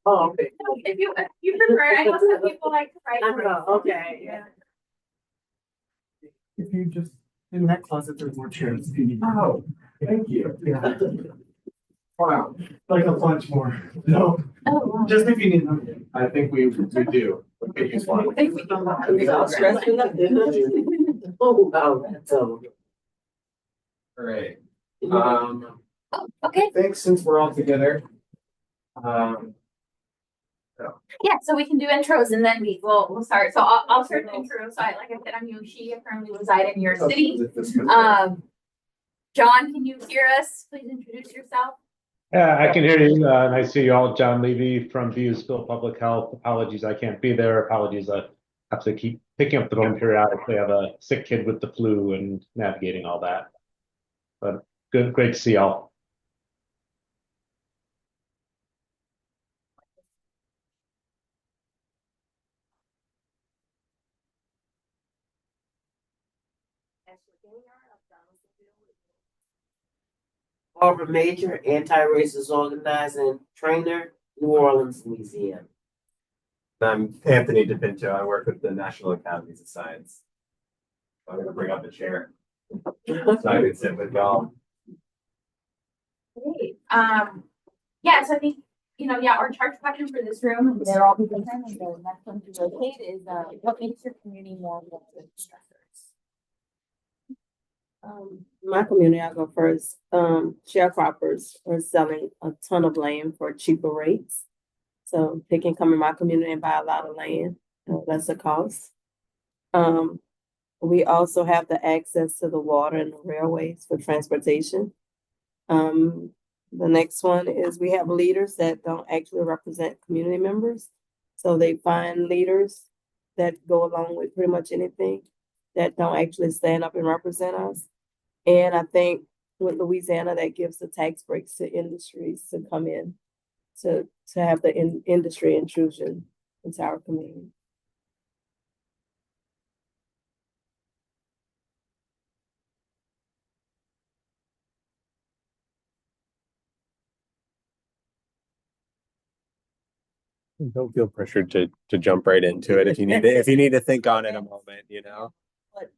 Oh, okay. If you prefer, I know some people like to write. Okay. Yeah. If you just, in that closet, there's more chairs if you need. Oh, thank you. Yeah. Wow, like a bunch more. No, Oh, wow. just if you need them. I think we do. We could use one. I think we can. We all stressed enough. Oh, wow, that's Great. Okay. I think since we're all together, Yeah, so we can do intros and then we'll start. So I'll start the intro. So like I said, I'm Yoshi. I currently reside in New York City. John, can you hear us? Please introduce yourself. Yeah, I can hear you. Nice to see you all. John Levy from Viewsville Public Health. Apologies, I can't be there. Apologies, I have to keep picking up the phone periodically. I have a sick kid with the flu and navigating all that. But great to see y'all. Barbara Major, anti-racist organizing trainer, New Orleans, Louisiana. I'm Anthony DePinto. I work with the National Academies of Science. I'm going to bring up a chair so I can sit with y'all. Great. Yeah, so I think, our charge question for this room, and they're all different, and the next one to rotate is, what makes your community more vulnerable to stressors? My community, I'll go first. Sharecroppers are selling a ton of land for cheaper rates. So they can come in my community and buy a lot of land at lesser cost. We also have the access to the water and the railways for transportation. The next one is we have leaders that don't actually represent community members. So they find leaders that go along with pretty much anything that don't actually stand up and represent us. And I think with Louisiana, that gives the tax breaks to industries to come in to have the industry intrusion into our community. Don't feel pressured to jump right into it if you need to think on it a moment, But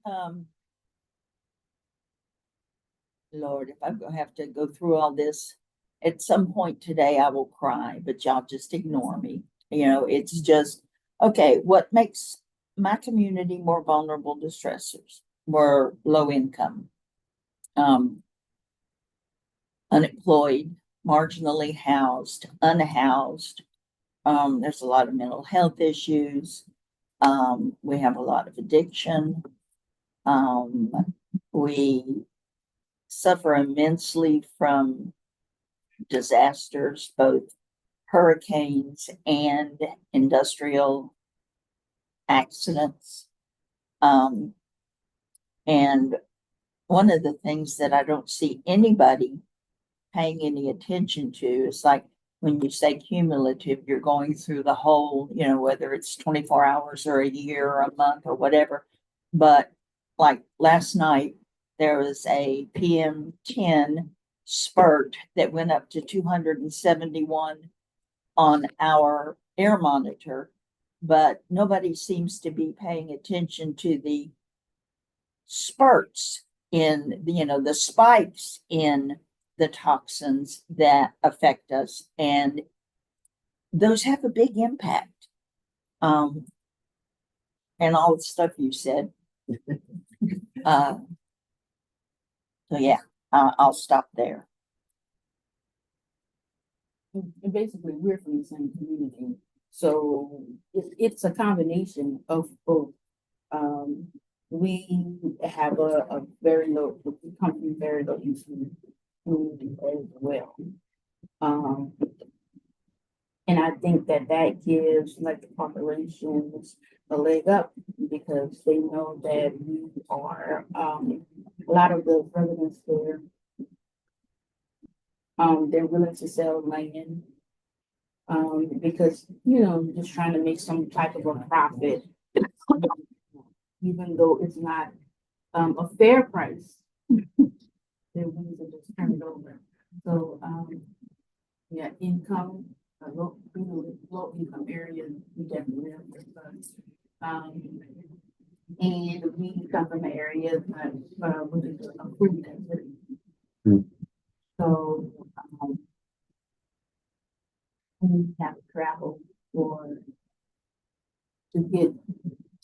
Lord, if I'm gonna have to go through all this, at some point today I will cry, but y'all just ignore me. It's just okay. What makes my community more vulnerable to stressors? We're low income, unemployed, marginally housed, unhoused. There's a lot of mental health issues. We have a lot of addiction. We suffer immensely from disasters, both hurricanes and industrial accidents. And one of the things that I don't see anybody paying any attention to is like when you say cumulative, you're going through the whole, whether it's 24 hours or a year or a month or whatever. But like last night, there was a PM10 spurt that went up to 271 on our air monitor, but nobody seems to be paying attention to the spurts in, the spikes in the toxins that affect us. And those have a big impact. And all the stuff you said. So yeah, I'll stop there. And basically, we're from the same community, so it's a combination of both. We have a very low, we come from very low income community as well. And I think that gives like the populations a leg up because they know that we are a lot of the residents there. They're willing to sell land because just trying to make some type of a profit, even though it's not a fair price. They're willing to just turn it over. So yeah, income low income areas, we definitely have this, and we come from an area that, which is a food density. Hmm. So, we have to travel to get,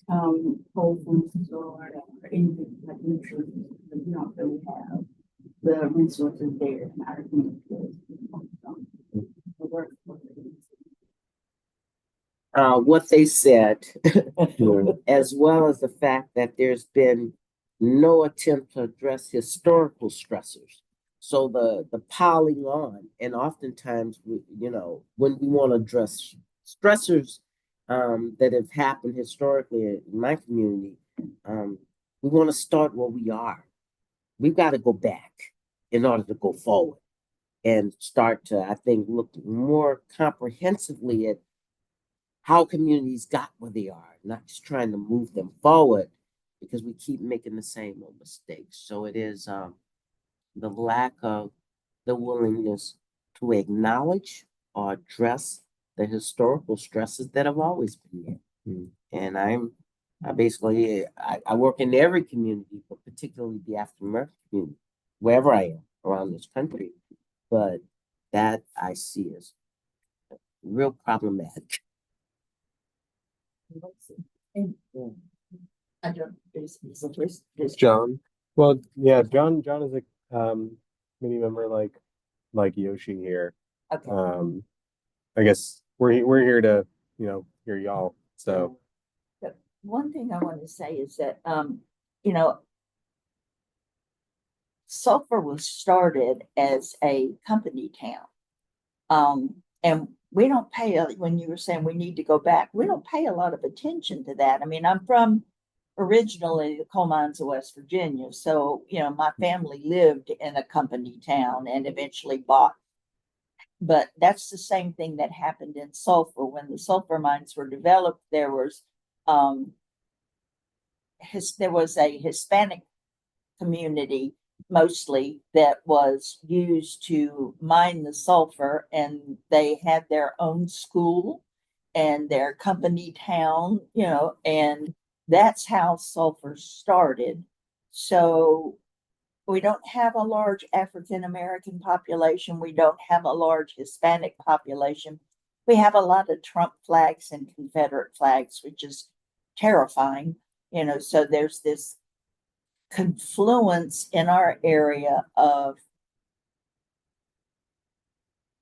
whole foods or anything like nutrients, but we don't really have the resources there in our community. The work. What they said, as well as the fact that there's been no attempt to address historical stressors. So the piling on, and oftentimes, when we want to address stressors that have happened historically in my community, we want to start where we are. We've got to go back in order to go forward and start to, I think, look more comprehensively at how communities got where they are, not just trying to move them forward because we keep making the same old mistakes. So it is the lack of the willingness to acknowledge or address the historical stresses that have always been there. And I work in every community, but particularly the African American community, wherever I am around this country. But that I see as real problematic. John. Well, yeah, John is a committee member like Yoshi here. Okay. I guess we're here to, hear y'all. So But one thing I want to say is that, you know, Sulphur was started as a company town. And we don't pay, when you were saying we need to go back, we don't pay a lot of attention to that. I mean, I'm from originally the coal mines of West Virginia. So, my family lived in a company town and eventually bought. But that's the same thing that happened in Sulphur. When the sulfur mines were developed, there was a Hispanic community mostly that was used to mine the sulfur, and they had their own school and their company town, and that's how sulfur started. So we don't have a large African American population. We don't have a large Hispanic population. We have a lot of Trump flags and Confederate flags, which is terrifying. So there's this confluence in our area of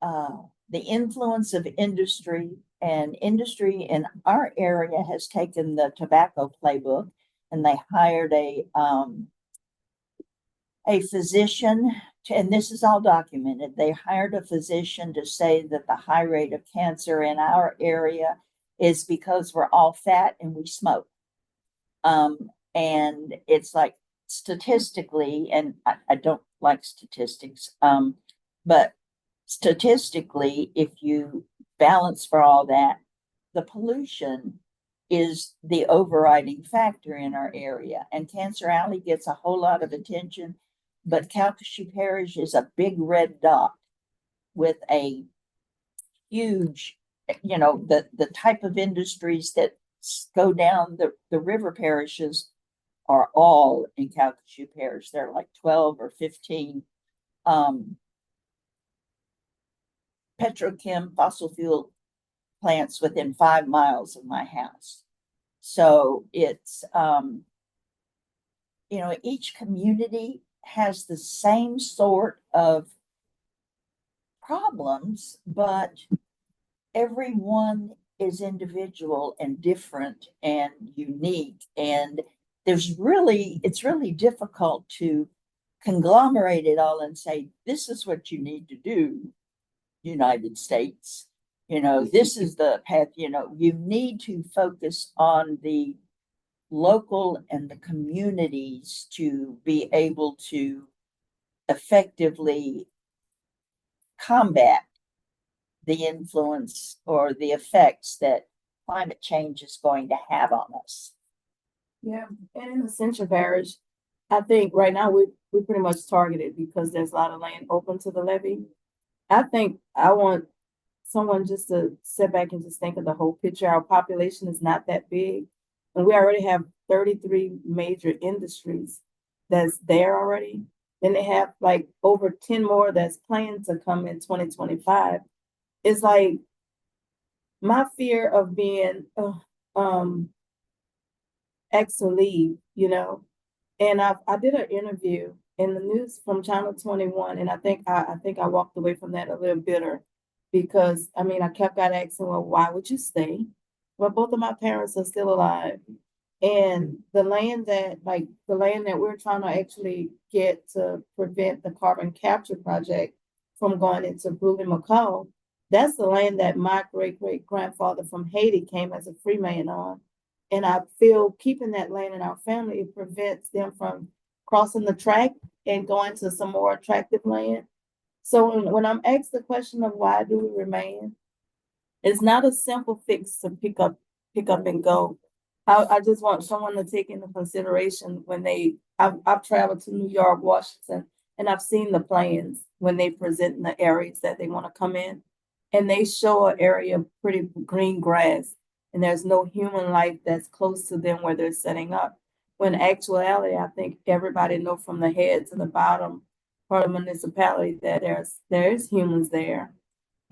the influence of industry, and industry in our area has taken the tobacco playbook, and they hired a physician and this is all documented. They hired a physician to say that the high rate of cancer in our area is because we're all fat and we smoke. And it's like statistically, and I don't like statistics, but statistically, if you balance for all that, the pollution is the overriding factor in our area. And Cancer Alley gets a whole lot of attention, but Calcasieu Parish is a big red dot with a huge, the type of industries that go down the river parishes are all in Calcasieu Parish. There are like 12 or 15 petrochem fossil fuel plants within 5 miles of my house. So it's, each community has the same sort of problems, but everyone is individual and different and unique. And it's really difficult to conglomerate it all and say, this is what you need to do, United States. This is the path, you need to focus on the local and the communities to be able to effectively combat the influence or the effects that climate change is going to have on us. Yeah, and in the Central Parish, I think right now we're pretty much targeted because there's a lot of land open to the levee. I think I want someone just to sit back and just think of the whole picture. Our population is not that big. And we already have 33 major industries that's there already. Then they have like over 10 more that's planned to come in 2025. It's like my fear of being asked to leave, you know. And I did an interview in the news from Channel 21, and I think I walked away from that a little bitter because I mean I kept got asking, well, why would you stay? Well, both of my parents are still alive. And the land that we're trying to actually get to prevent the carbon capture project from going into Brule McCall, that's the land that my great grandfather from Haiti came as a free man on. And I feel keeping that land in our family, it prevents them from crossing the track and going to some more attractive land. So when I'm asked the question of why do we remain, it's not a simple fix to pick up and go. I just want someone to take into consideration when I've traveled to New York, Washington, and I've seen the plans when they present in the areas that they want to come in. And they show an area of pretty green grass, and there's no human life that's close to them where they're setting up. When in actuality, I think everybody know from the head to the bottom part of the municipality that there's humans there.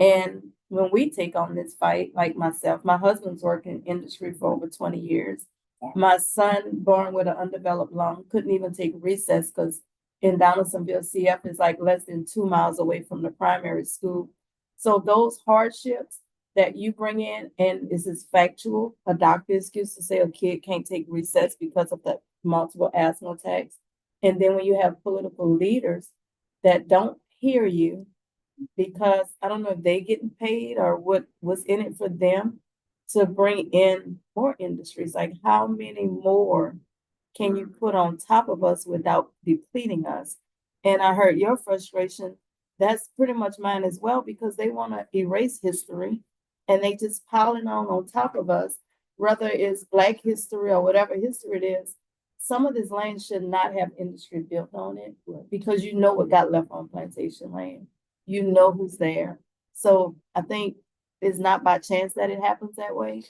And when we take on this fight, like myself, my husband's worked in industry for over 20 years. My son, born with an undeveloped lung, couldn't even take recess because in Donaldsonville, CF is like less than 2 miles away from the primary school. So those hardships that you bring in, and this is factual, a doctor excuse to say a kid can't take recess because of the multiple asthma attacks. And then when you have political leaders that don't hear you, because I don't know if they getting paid or what was in it for them to bring in more industries. Like how many more can you put on top of us without depleting us? And I heard your frustration. That's pretty much mine as well, because they want to erase history and they just piling on top of us, whether it's Black history or whatever history it is. Some of this land should not have industry built on it because you know what got left on plantation land. You know who's there. So I think it's not by chance that it happens that way.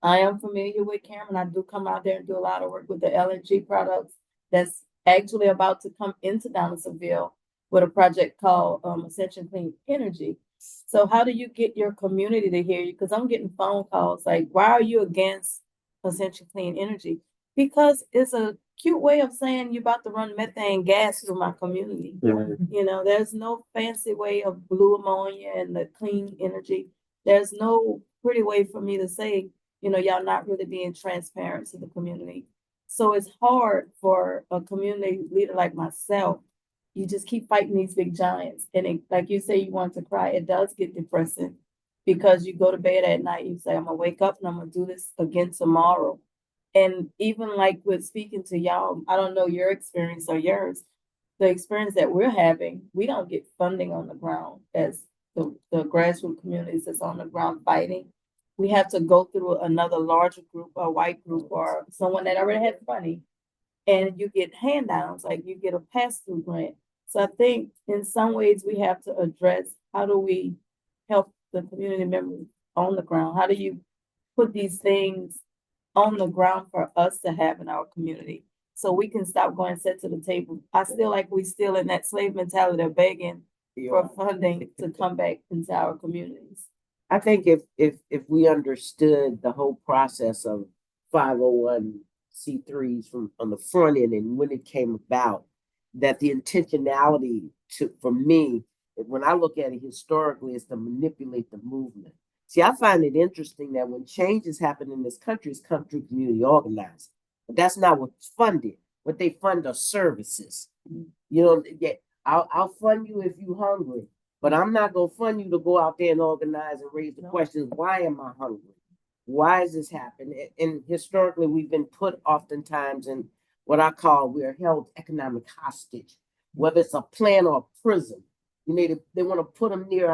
I am familiar with Cameron. I do come out there and do a lot of work with the LNG products that's actually about to come into Donaldsonville with a project called Ascension Clean Energy. So how do you get your community to hear you? Because I'm getting phone calls like, why are you against Ascension Clean Energy? Because it's a cute way of saying you're about to run methane gas through my community. You know, there's no fancy way of blue ammonia and the clean energy. There's no pretty way for me to say, you know, y'all not really being transparent to the community. So it's hard for a community leader like myself. You just keep fighting these big giants. And it, like you say, you want to cry. It does get depressing because you go to bed at night, you say, I'm gonna wake up and I'm gonna do this again tomorrow. And even like with speaking to y'all, I don't know your experience or yours, the experience that we're having, we don't get funding on the ground as the grassroots communities that's on the ground fighting. We have to go through another larger group, a white group, or someone that already had money, and you get handouts, like you get a pass-through grant. So I think in some ways we have to address how do we help the community members on the ground? How do you put these things on the ground for us to have in our community so we can stop going sit to the table? I still like we still in that slave mentality of begging for funding to come back into our communities. I think if we understood the whole process of 501c3s from on the front end and when it came about, that the intentionality for me, when I look at it historically, is to manipulate the movement. See, I find it interesting that when changes happen in this country, it's come through community organizing. But that's not what's funded. What they fund are services. You know, I'll fund you if you're hungry, but I'm not going to fund you to go out there and organize and raise the questions. Why am I hungry? Why is this happening? And historically, we've been put oftentimes in what I call we're held economic hostage, whether it's a plan or a prison. You know, they want to put them near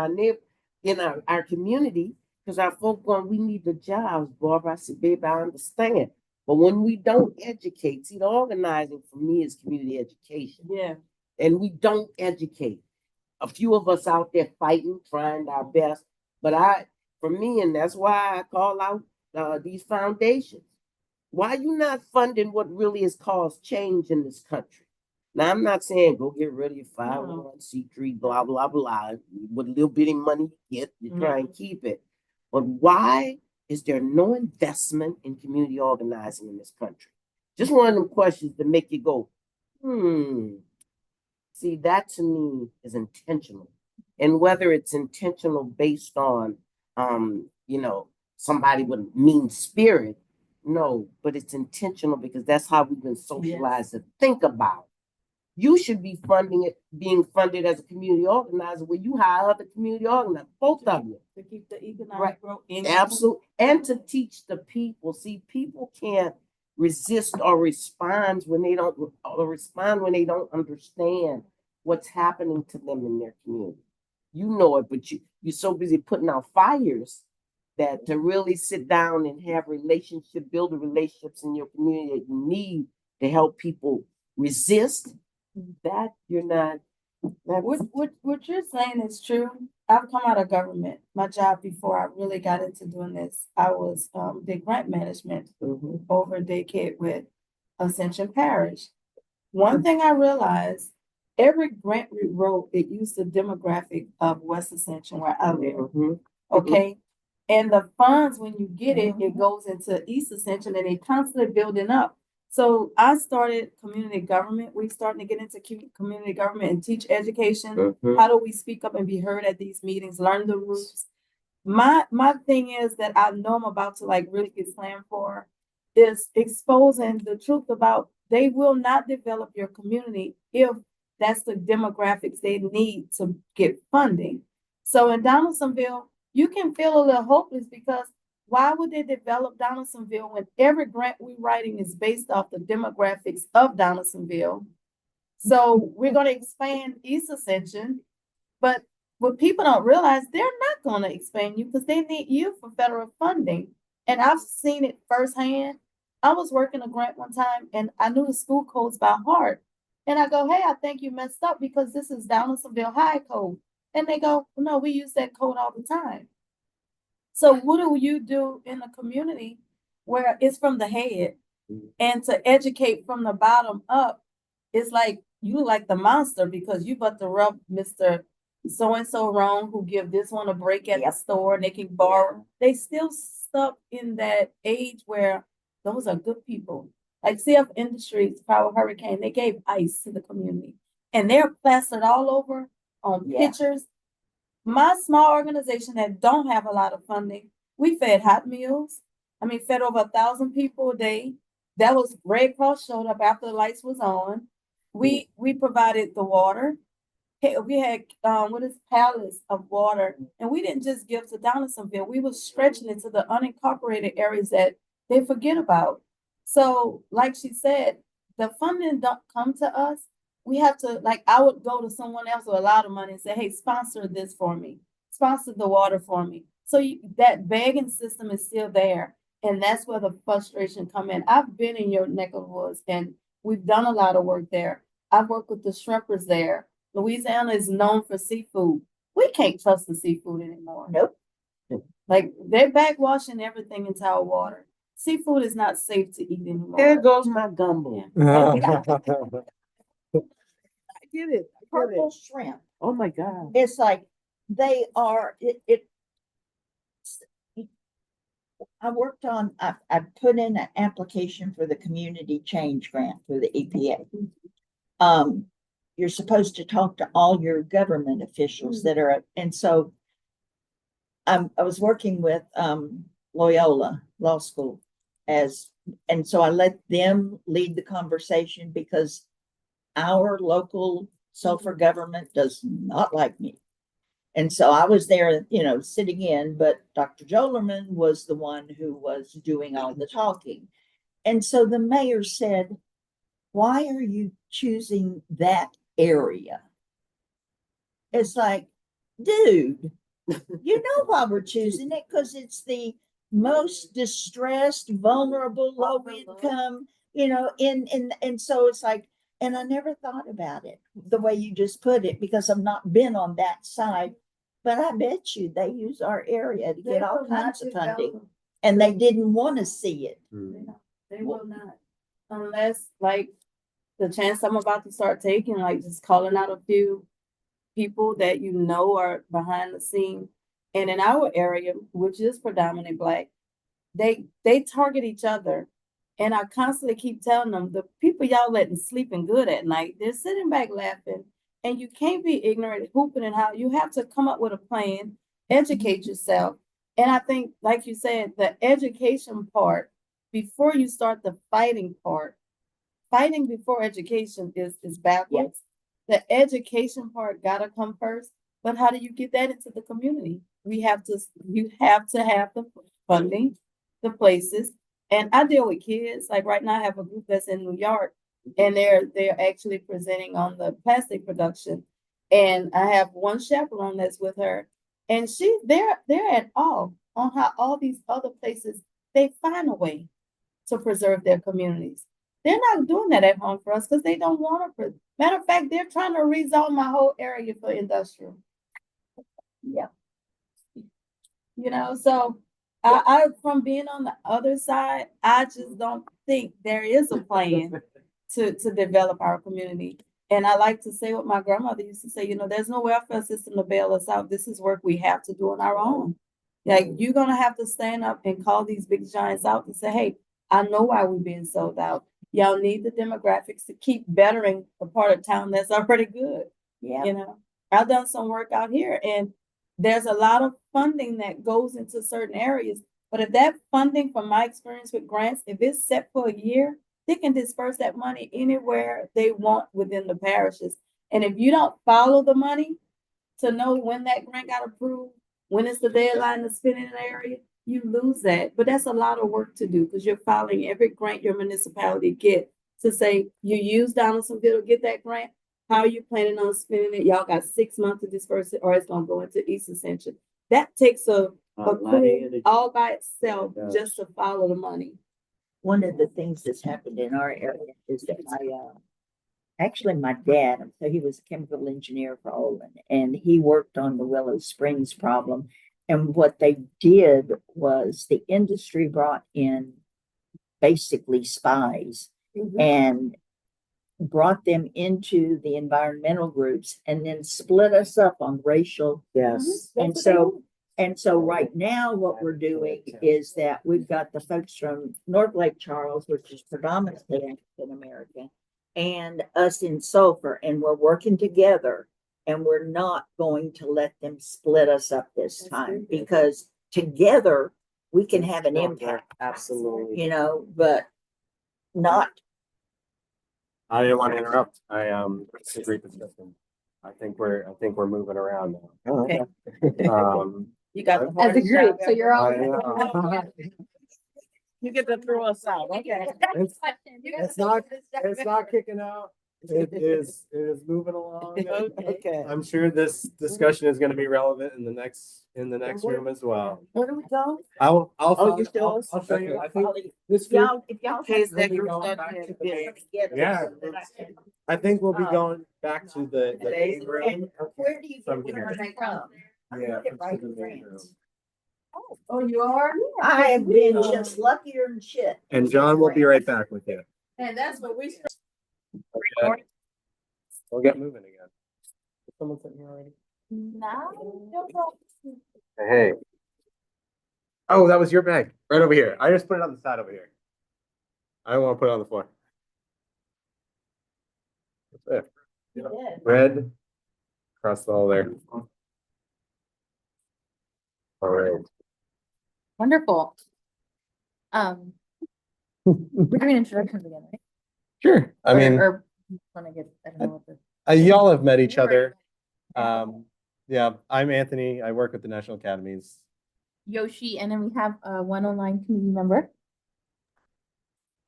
in our community because our folk going, we need the jobs, Barbara. I said, babe, I understand. But when we don't educate, see, the organizing for me is community education. Yeah. And we don't educate. A few of us out there fighting, trying our best, But for me, and that's why I call out these foundations. Why you not funding what really has caused change in this country? Now, I'm not saying go get rid of your 501c3, blah, blah, blah. What little bitty money you get, you try and keep it. But why is there no investment in community organizing in this country? Just one of them questions to make you go, See, that to me is intentional. And whether it's intentional based on, somebody with a mean spirit, no, but it's intentional because that's how we've been socialized to think about. You should be being funded as a community organizer where you hire other community organizers, both of you. To keep the economic growth in. Absolutely. And to teach the people. See, people can't resist or respond when they don't understand what's happening to them in their community. You know it, but you're so busy putting out fires that to really sit down and have build the relationships in your community that you need to help people resist, that you're not. What you're saying is true. I've come out of government. My job before I really got into doing this, I was did grant management over a decade with Ascension Parish. One thing I realized, every grant we wrote, it used the demographic of West Ascension where I live. Okay. And the funds, when you get it, it goes into East Ascension and they constantly building up. So I started community government. We starting to get into community government and teach education. How do we speak up and be heard at these meetings? Learn the rules. My thing is that I know I'm about to like really get slammed for is exposing the truth about they will not develop your community if that's the demographics they need to get funding. So in Donaldsonville, you can feel a little hopeless because why would they develop Donaldsonville when every grant we're writing is based off the demographics of Donaldsonville? So we're going to expand East Ascension, but what people don't realize, they're not going to expand you because they need you for federal funding. And I've seen it firsthand. I was working a grant one time and I knew the school codes by heart. And I go, hey, I think you messed up because this is Donaldsonville High Code. And they go, no, we use that code all the time. So what do you do in a community where it's from the head and to educate from the bottom up? It's like you like the monster because you but to rub Mr. So-and-so wrong who give this one a break at the store and they can borrow. They still stuck in that age where those are good people. Like CF Industries, Power Hurricane, they gave ice to the community. And they're plastered all over on pictures. My small organization that don't have a lot of funding, we fed hot meals. Fed over 1,000 people a day. That was Red Cross showed up after the lights was on. We provided the water. We had pallets of water, and we didn't just give to Donaldsonville. We were stretching it to the unincorporated areas that they forget about. So, like she said, the funding don't come to us. We have to, like, I would go to someone else with a lot of money and say, hey, sponsor this for me, sponsor the water for me. So that begging system is still there. And that's where the frustration come in. I've been in your neck of the woods and we've done a lot of work there. I've worked with the shrimpers there. Louisiana is known for seafood. We can't trust the seafood anymore. Nope. Like they're backwashing everything into our water. Seafood is not safe to eat anymore. There goes my gumbo. I get it. Purple shrimp. Oh my God. It's like they are, I put in an application for the community change grant for the EPA. You're supposed to talk to all your government officials that are, and so I was working with Loyola Law School and so I let them lead the conversation because our local Sulphur government does not like me. And so I was there, sitting in, but Dr. Jolerman was the one who was doing all the talking. And so the mayor said, why are you choosing that area? It's like, dude, you know why we're choosing it? Because it's the most distressed, vulnerable, low income, and so it's like, and I never thought about it the way you just put it because I've not been on that side. But I bet you they use our area to They get all will not kinds of funding, develop. and they didn't want to see it. They will not. Unless like the chance I'm about to start taking, like just calling out a few people that you know are behind the scene. And in our area, which is predominantly Black, they target each other. And I constantly keep telling them the people y'all letting sleeping good at night, they're sitting back laughing. And you can't be ignorant, hooping and how you have to come up with a plan, educate yourself. And I think, like you said, the education part before you start the fighting part, fighting before education is backwards. The education part gotta come first, but how do you get that into the community? You have to have the funding, the places. And I deal with kids, like right now I have a group that's in New York and they're actually presenting on the plastic production. And I have one chaperone that's with her and they're at all on how all these other places, they find a way to preserve their communities. They're not doing that at home for us because they don't want to. Matter of fact, they're trying to rezone my whole area for industrial. Yeah. So I from being on the other side, I just don't think there is a plan to develop our community. And I like to say what my grandmother used to say, there's no welfare system to bail us out. This is work we have to do on our own. Like you're gonna have to stand up and call these big giants out and say, hey, I know why we're being sold out. Y'all need the demographics to keep bettering the part of town that's already good. Yeah. I've done some work out here and there's a lot of funding that goes into certain areas. But if that funding, from my experience with grants, if it's set for a year, they can disperse that money anywhere they want within the parishes. And if you don't follow the money to know when that grant got approved, when is the deadline to spend in an area, you lose that. But that's a lot of work to do because you're following every grant your municipality get to say you use Donaldsonville to get that grant. How are you planning on spending it? Y'all got 6 months to disperse it, or it's gonna go into East Ascension. That takes a crew all by itself just to follow the money. One of the things that's happened in our area is that actually my dad, so he was a chemical engineer for Olin, and he worked on the Willow Springs problem. And what they did was the industry brought in basically spies and brought them into the environmental groups and then split us up on racial. Yes. And so right now what we're doing is that we've got the folks from North Lake Charles, which is predominantly African American, and us in Sulphur, and we're working together, and we're not going to let them split us up this time because together we can have an impact. Absolutely. But not. I didn't want to interrupt. It's a great discussion. I think we're moving around now. Okay. You got the As a hardest group, job so you're all. I know. You get to throw us out. Okay. It's not kicking out. It is moving along. Okay. I'm sure this discussion is gonna be relevant in the next room as well. Where do we go? I'll you show us? I'll show you. I think this If group, y'all Case have that to group go started back to to get together Yeah. so that I can- I think we'll be going back to the main And room. where do you From get here. where they from? Yeah, Get right to the main grants. Oh, you are? I have been just luckier than shit. And John will be right back with you. And that's what we. We'll get moving again. Is someone sitting here already? No. Hey. Oh, that was your bag. Right over here. I just put it on the side over here. I don't want to put it on the floor. That's it. Red. Across the hall there. All right. Wonderful. We're doing introductions again, right? Sure. I mean, Or want to get, I don't know what the. y'all have met each other. Yeah, I'm Anthony. I work with the National Academies. Yoshi, and then we have one online community member.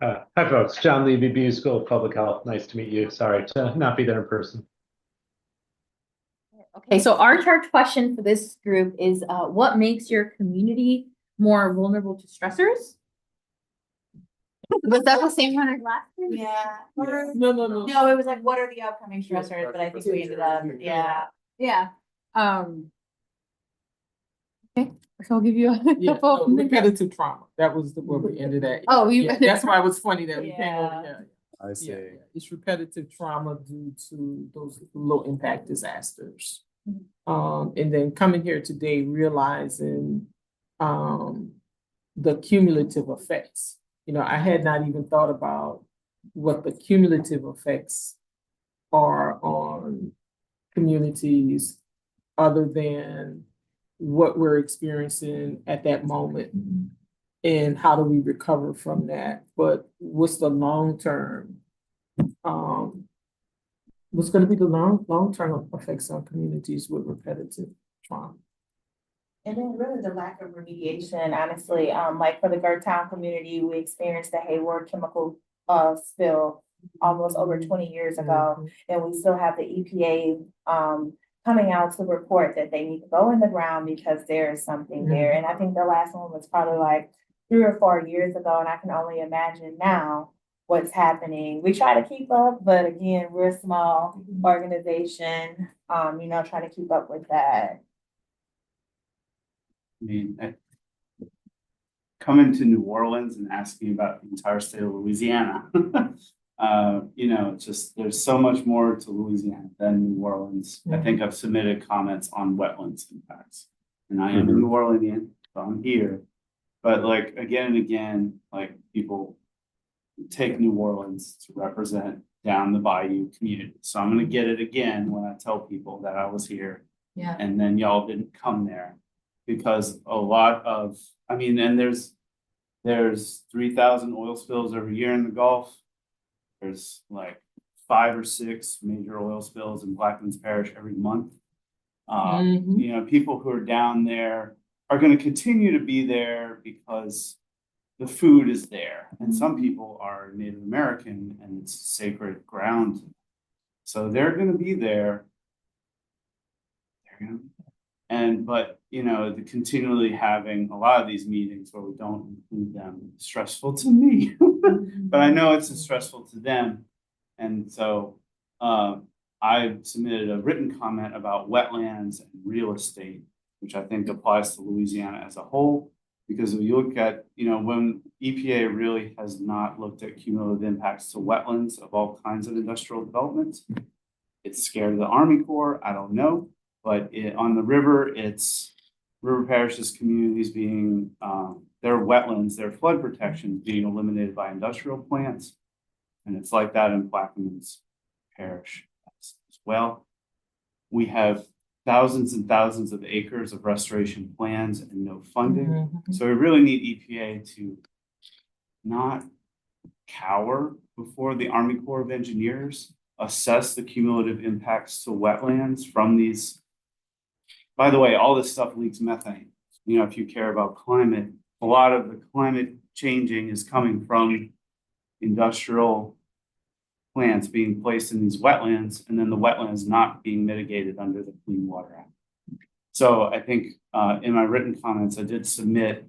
Hi folks, John Levy, BU School of Public Health. Nice to meet you. Sorry to not be there in person. Okay, so our charge question for this group is what makes your community more vulnerable to stressors? Was that the same one as last year? Yeah. No. No, it was like, what are the upcoming stressors? But I think we ended up, yeah. Yeah. So I'll give you a Yeah, couple. no, repetitive trauma. That was where we ended at. Oh, you. Yeah, that's why it was funny that we came over Yeah. here. I Yeah, see. yeah. It's repetitive trauma due to those low impact disasters. And then coming here today, realizing, the cumulative effects. You know, I had not even thought about what the cumulative effects are on communities other than what we're experiencing at that moment. And how do we recover from that? But what's the long term? What's going to be the long term effects on communities with repetitive trauma? And then really the lack of remediation, honestly, like for the Gertown community, we experienced the Hayward chemical spill almost over 20 years ago. And we still have the EPA coming out to report that they need to go in the ground because there is something there. And I think the last one was probably like 3 or 4 years ago, and I can only imagine now what's happening. We try to keep up, but again, we're a small organization, trying to keep up with that. I mean, coming to New Orleans and asking about the entire state of Louisiana, just there's so much more to Louisiana than New Orleans. I think I've submitted comments on wetlands impacts, and I am a New Orleanian, so I'm here. But like again and again, like people take New Orleans to represent down the bayou community. So I'm gonna get it again when I tell people that I was here. Yeah. And then y'all didn't come there. Because a lot of, and there's 3,000 oil spills every year in the Gulf. There's like 5 or 6 major oil spills in Blackman's Parish every month. People who are down there are going to continue to be there because the food is there. And some people are Native American and it's sacred ground. So they're going to be there. But the continually having a lot of these meetings where we don't include them is stressful to me. But I know it's stressful to them. And so I submitted a written comment about wetlands and real estate, which I think applies to Louisiana as a whole. Because if you look at, when EPA really has not looked at cumulative impacts to wetlands of all kinds of industrial developments, it's scared of the Army Corps, I don't know. But on the river, it's river parishes, communities being, their wetlands, their flood protection being eliminated by industrial plants. And it's like that in Plaquemines Parish as well. We have thousands and thousands of acres of restoration plans and no funding. So we really need EPA to not cower before the Army Corps of Engineers, assess the cumulative impacts to wetlands from these. By the way, all this stuff leaks methane. If you care about climate, a lot of the climate changing is coming from industrial plants being placed in these wetlands, and then the wetlands not being mitigated under the Clean Water Act. So I think in my written comments, I did submit,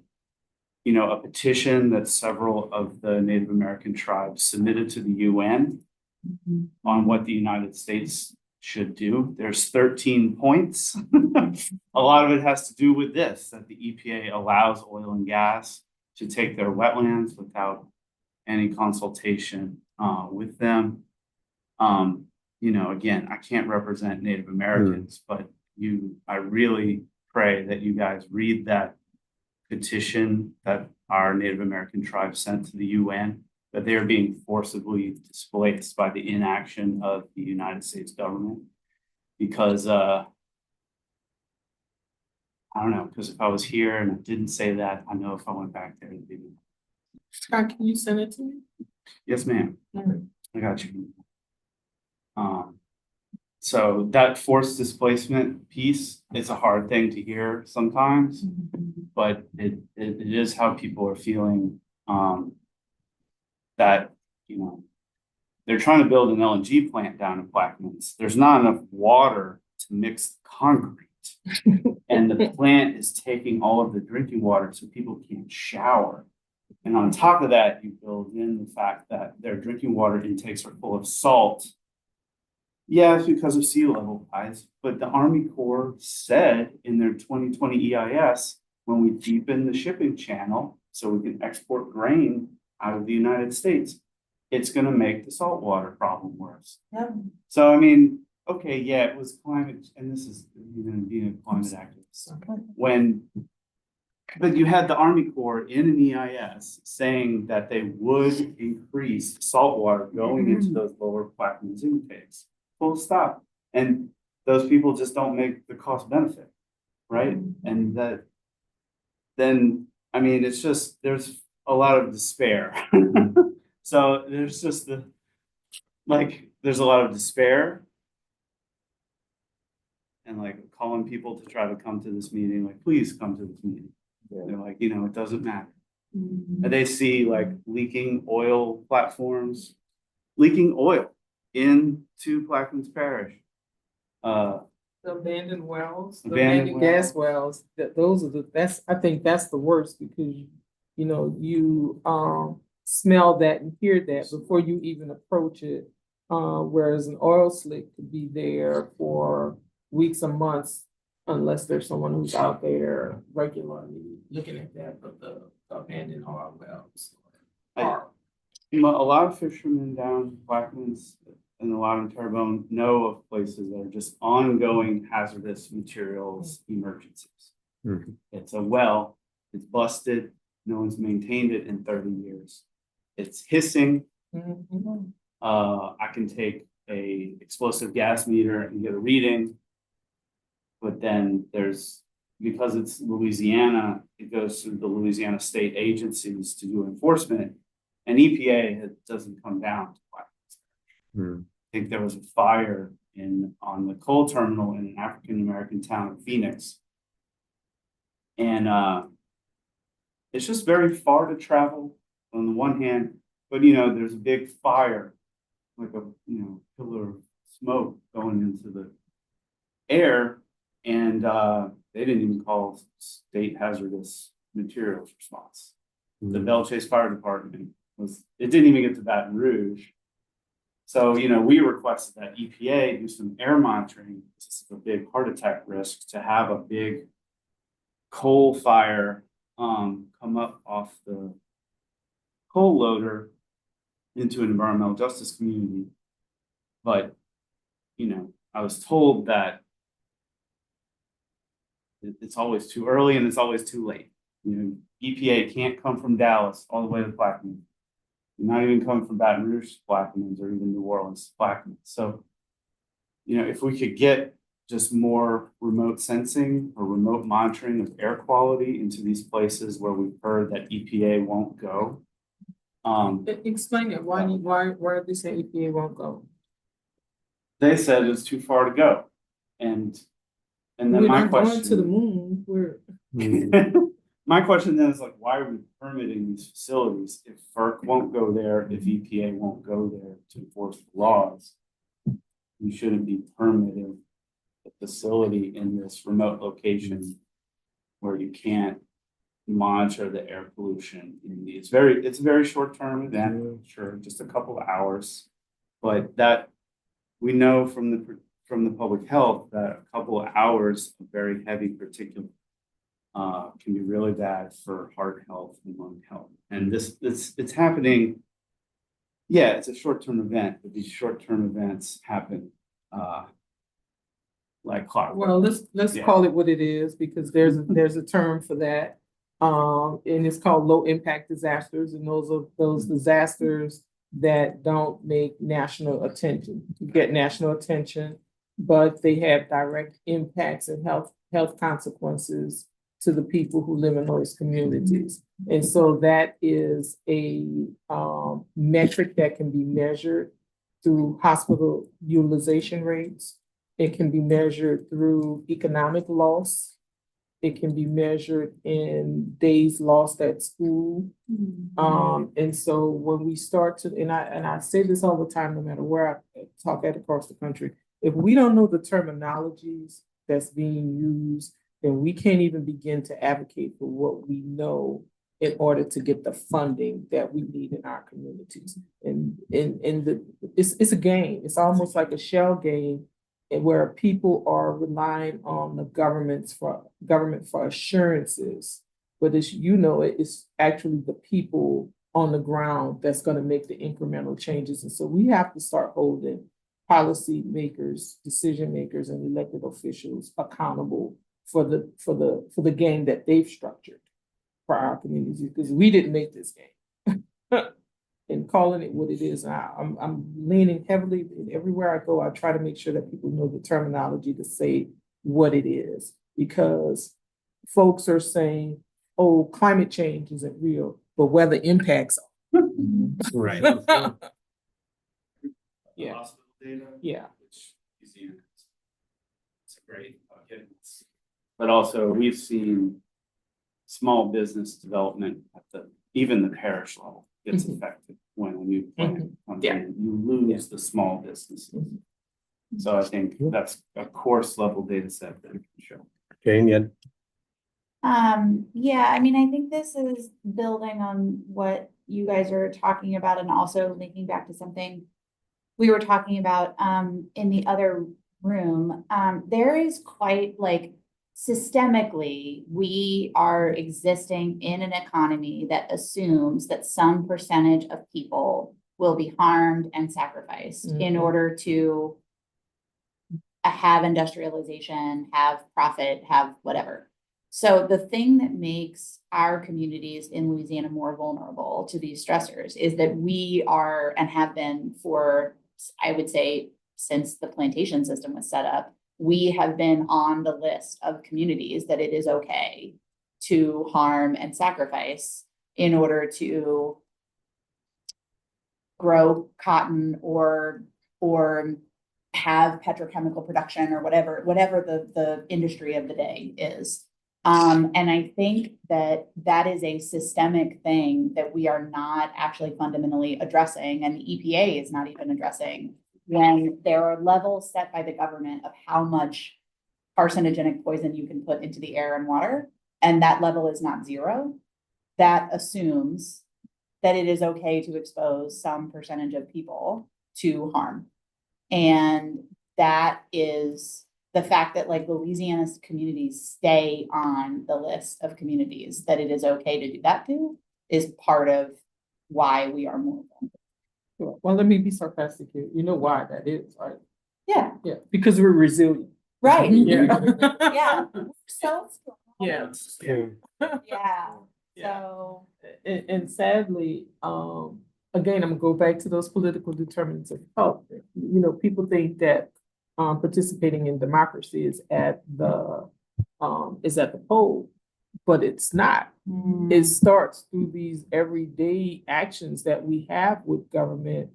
a petition that several of the Native American tribes submitted to the UN on what the United States should do. There's 13 points. A lot of it has to do with this, that the EPA allows oil and gas to take their wetlands without any consultation with them. Again, I can't represent Native Americans, but I really pray that you guys read that petition that our Native American tribe sent to the UN, that they are being forcibly displaced by the inaction of the United States government. Because I don't know, because if I was here and I didn't say that, I know if I went back there, it'd be. Scott, can you send it to me? Yes, ma'am. I got you. So that forced displacement piece, it's a hard thing to hear sometimes, but it is how people are feeling. That they're trying to build an LNG plant down in Plaquemines. There's not enough water to mix concrete, and the plant is taking all of the drinking water, so people can't shower. And on top of that, you build in the fact that their drinking water intakes are full of salt. Yeah, it's because of sea level rise, but the Army Corps said in their 2020 EIS, when we deepen the shipping channel so we can export grain out of the United States, it's gonna make the saltwater problem worse. Yeah. So I mean, okay, yeah, it was climate, and this is, you know, being a climate activist. When, but you had the Army Corps in an EIS saying that they would increase saltwater going into those lower Plaquemines intakes. Full stop. And those people just don't make the cost benefit, right? And that, then, I mean, it's just, there's a lot of despair. So there's just there's a lot of despair. And like calling people to try to come to this meeting, like, please come to this meeting. They're like, you know, it doesn't matter. And they see like leaking oil platforms, leaking oil into Plaquemines Parish. The abandoned wells, the Abandoned abandoned gas wells, those are I think that's the worst because, you know, you, smell that and hear that before you even approach it. Whereas an oil slick could be there for weeks or months unless there's someone who's out there regularly looking at that, but the abandoned oil wells are. A lot of fishermen down Plaquemines and a lot in Terrebonne know of places that are just ongoing hazardous materials emergencies. It's a well, it's busted, no one's maintained it in 30 years. It's hissing. I can take a explosive gas meter and get a reading. But then because it's Louisiana, it goes through the Louisiana state agencies to do enforcement. And EPA doesn't come down to Plaquemines. I think there was a fire on the coal terminal in an African-American town of Phoenix. And it's just very far to travel on the one hand, but you know, there's a big fire, like a, you know, pillar of smoke going into the air. And they didn't even call state hazardous materials response. The Belle Chase Fire Department it didn't even get to Baton Rouge. So, you know, we requested that EPA do some air monitoring. This is a big heart attack risk to have a big coal fire come up off the coal loader into an environmental justice community. But, you know, I was told that it's always too early and it's always too late. You know, EPA can't come from Dallas all the way to Plaquemines. You're not even coming from Baton Rouge to Plaquemines or even New Orleans to Plaquemines. So, you know, if we could get just more remote sensing or remote monitoring of air quality into these places where we've heard that EPA won't go. Explain it. Why did they say EPA won't go? They said it's too far to go. And then We're my not going question to the moon. my question then is like, why are we permitting these facilities if FERC won't go there, if EPA won't go there to enforce the laws? You shouldn't be permitting a facility in this remote location where you can't monitor the air pollution. It's a very short-term event, sure, just a couple of hours, but that we know from the public health that a couple of hours of very heavy particulate can be really bad for heart health and lung health. And it's happening. Yeah, it's a short-term event, but these short-term events happen like clockwork. Well, let's call it what it is because there's a term for that. And it's called low impact disasters, and those are those disasters that don't make national attention. You get national attention, but they have direct impacts and health consequences to the people who live in those communities. And so that is a metric that can be measured through hospital utilization rates. It can be measured through economic loss. It can be measured in days lost at school. And so when we start to, and I say this all the time, no matter where I talk at across the country, if we don't know the terminologies that's being used, then we can't even begin to advocate for what we know in order to get the funding that we need in our communities. And it's a game. It's almost like a shell game, and where people are relying on the government for assurances. But as you know, it's actually the people on the ground that's going to make the incremental changes. And so we have to start holding policy makers, decision makers, and elected officials accountable for the game that they've structured for our communities, because we didn't make this game. And calling it what it is, I'm leaning heavily, and everywhere I go, I try to make sure that people know the terminology to say what it is, because folks are saying, oh, climate change isn't real, but weather impacts are. Right. Yeah. Hospital data. Yeah. Which Louisiana has. It's a great bucket. But also, we've seen small business development at even the parish level gets affected when a new plan comes Yeah. in. You lose the small businesses. So I think that's a course level data set that we can show. Jane, yeah. Yeah, I mean, I think this is building on what you guys are talking about, and also linking back to something we were talking about in the other room. There is quite systemically, we are existing in an economy that assumes that some percentage of people will be harmed and sacrificed in order to have industrialization, have profit, have whatever. So the thing that makes our communities in Louisiana more vulnerable to these stressors is that we are, and have been for, I would say, since the plantation system was set up, we have been on the list of communities that it is okay to harm and sacrifice in order to grow cotton or have petrochemical production or whatever the industry of the day is. And I think that is a systemic thing that we are not actually fundamentally addressing, and the EPA is not even addressing, when there are levels set by the government of how much carcinogenic poison you can put into the air and water, and that level is not zero. That assumes that it is okay to expose some percentage of people to harm. And that is the fact that Louisiana's communities stay on the list of communities that it is okay to do that to, is part of why we are more vulnerable. Well, let me be sarcastic here. You know why that is, right? Yeah. Yeah, because we're resilient. Right. Yeah. Yeah. So strong. Yeah. Yeah. Yeah. So. And sadly, again, I'm gonna go back to those political determinants of health. You know, people think that participating in democracy is at the poll, but it's not. It starts through these everyday actions that we have with government,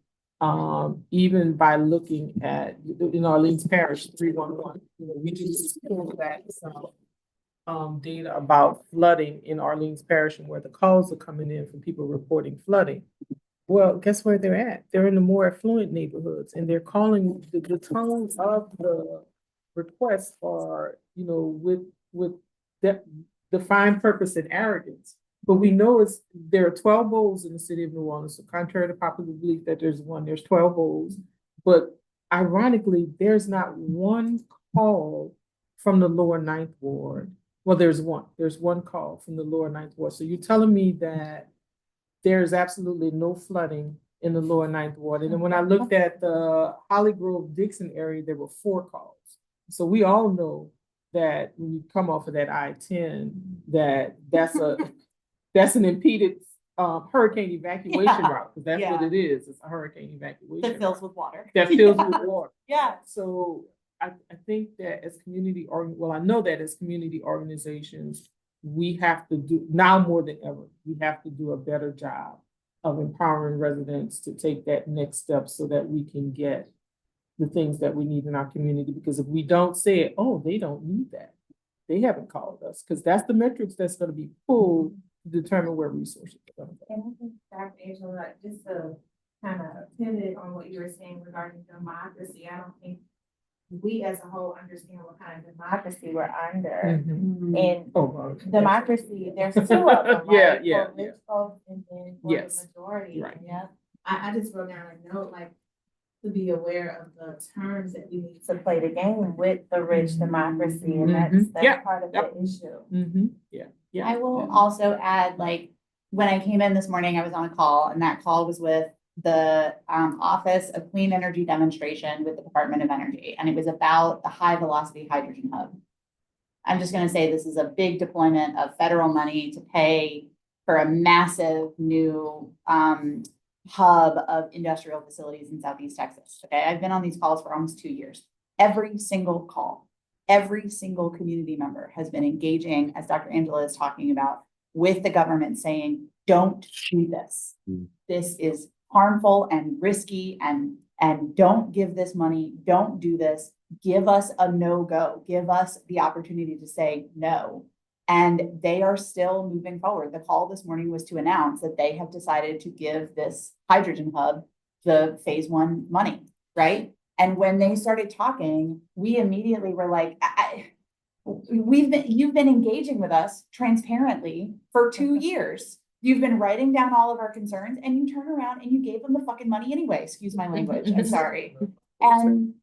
even by looking at in Orleans Parish 311. You know, we just pulled back some data about flooding in Orleans Parish and where the calls are coming in from people reporting flooding. Well, guess where they're at? They're in the more affluent neighborhoods, and they're calling the tones of the requests are, you know, with defined purpose and arrogance. But we know there are 12 bowls in the city of New Orleans. So contrary to popular belief that there's 12 bowls. But ironically, there's not one call from the lower ninth ward. Well, there's one call from the lower ninth ward. So you're telling me that there's absolutely no flooding in the lower ninth ward. And then when I looked at the Holly Grove Dixon area, there were 4 calls. So we all know that when you come off of that I-10, that's an impeded hurricane evacuation route, because that's what it is. It's a hurricane evacuation That fills route. with water. That fills with water. Yeah. So I think that as I know that as community organizations, we have to do, now more than ever, we have to do a better job of empowering residents to take that next step so that we can get the things that we need in our community. Because if we don't say it, oh, they don't need that. They haven't called us, because that's the metrics that's going to be pulled to determine where resources are going to go. And I think Dr. Angela, just to kind of pivot on what you were saying regarding democracy, I don't think we as a whole understand what kind of democracy we're under. Mhm. And Oh, wow. democracy, there's two of them, Yeah, right? yeah, For rich folks and then for the Yes. majority. Right. Yeah. I just wrote down a note, like, to be aware of the terms that we need to play the game with the rich democracy, and that's Yeah, part of yep. the issue. Yeah, yeah. I will also add, like, when I came in this morning, I was on a call, and that call was with the Office of Clean Energy Demonstration with the Department of Energy, and it was about the high velocity hydrogen hub. I'm just gonna say this is a big deployment of federal money to pay for a massive new hub of industrial facilities in Southeast Texas. Okay, I've been on these calls for almost 2 years. Every single call, every single community member has been engaging, as Dr. Angela is talking about, with the government saying, don't do this. This is harmful and risky, and don't give this money, don't do this. Give us a no-go, give us the opportunity to say no. And they are still moving forward. The call this morning was to announce that they have decided to give this hydrogen hub the phase 1 money, right? And when they started talking, we immediately were like, you've been engaging with us transparently for 2 years. You've been writing down all of our concerns, and you turn around and you gave them the fucking money anyway. Excuse my language. I'm sorry. And